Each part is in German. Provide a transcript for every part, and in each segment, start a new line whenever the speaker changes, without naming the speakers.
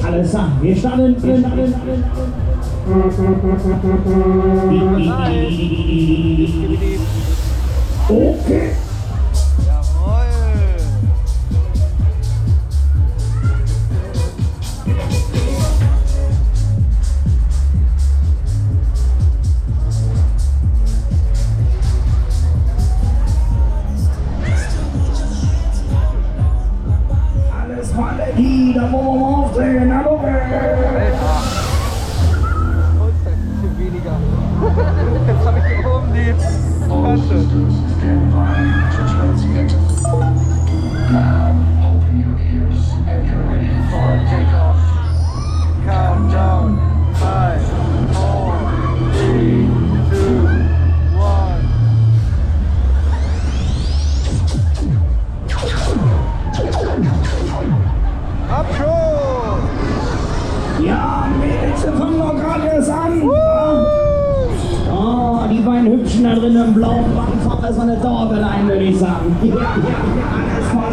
Alles klar, wir starten. Okay. Da wollen wir mal aufdrehen, hallo!
Bisschen weniger. Jetzt habe ich hier oben die Tasche. Countdown. 5, 4, 3, 2, 1. Abschuss!
Ja, Mädels, wir fangen doch gerade erst an. Oh, die beiden Hübschen da drin im blauen Band fahren erstmal eine Dauerwelle ein, würde ich sagen. Ja, alles mal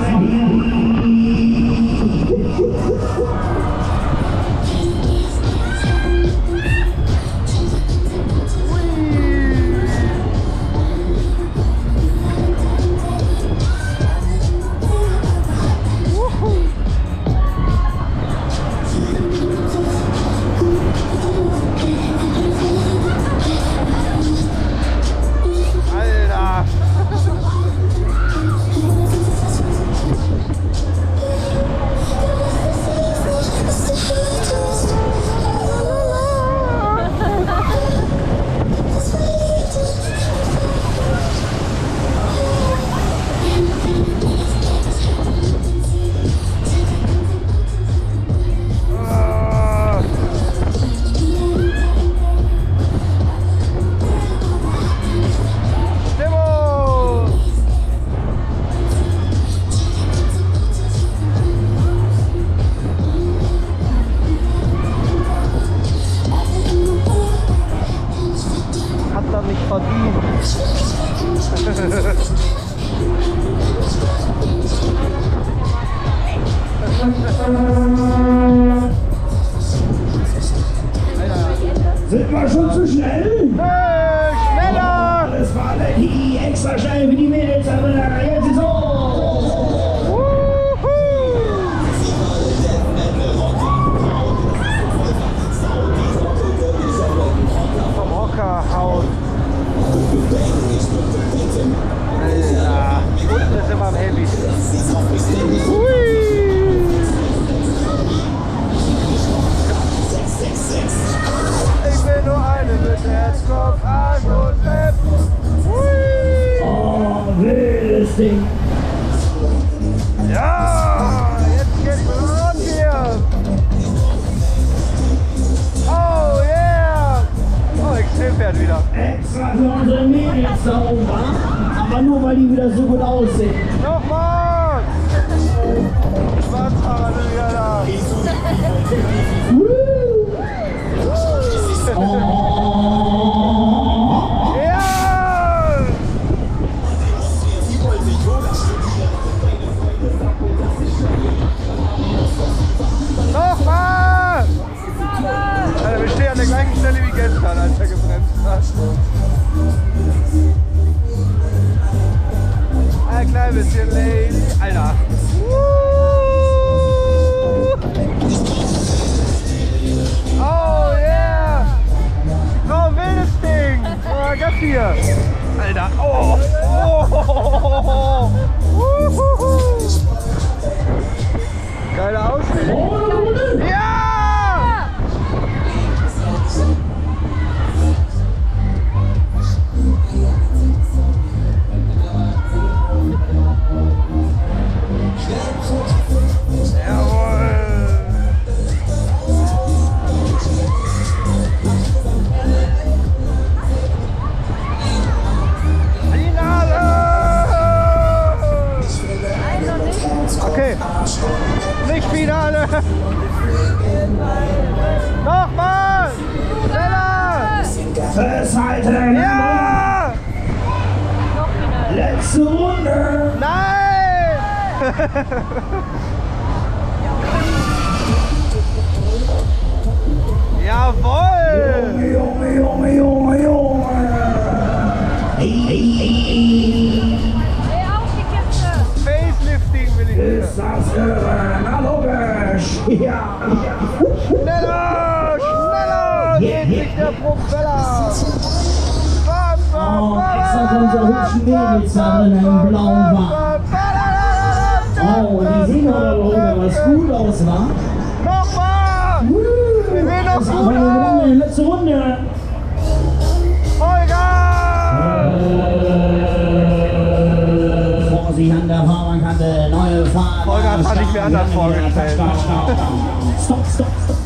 Sind wir schon zu schnell?
Schneller!
Das war die extra schnell wie die Mädels, aber jetzt ist so!
Vom Hocker haut. Alter, unten ist immer am Heavy. Hui! Ich will nur eine mit Herzkopf, Arm und Bett. Hui!
Oh, wildes Ding!
Ja, jetzt geht's rund hier. Oh yeah! Oh, Extrem fährt wieder.
Extra für unsere Mädels da oben, aber nur weil die wieder so gut aussehen.
Nochmal! Schwarzfahrer sind wieder da.
Oh.
Ja! Nochmal! Alter, wir stehen an der gleichen Stelle wie gestern, als er gebremst hat. Ein klein bisschen lazy. Alter. Oh yeah! So ein wildes Ding! Oh, das hier! Alter! Oh! Oh! Geiler Ausweg! Ja! Okay, nicht Finale! Nochmal! Schneller!
Festhalten!
Ja!
Letzte Runde!
Nein!
muss das hören, na logisch. Ja.
Schneller, schneller, geht sich der Propeller.
Oh, extra von so hübschen Mädels da drin im blauen Wagen. Oh, die sehen aber was gut aus, wa?
Nochmal! Wir sehen noch
Das ist
gut
einfach
aus!
eine letzte Runde. Vorsicht an der Fahrbankante, neue Fahrt.
Vollgas hatte ich mir anders vorgestellt.
Stopp, stopp, stopp.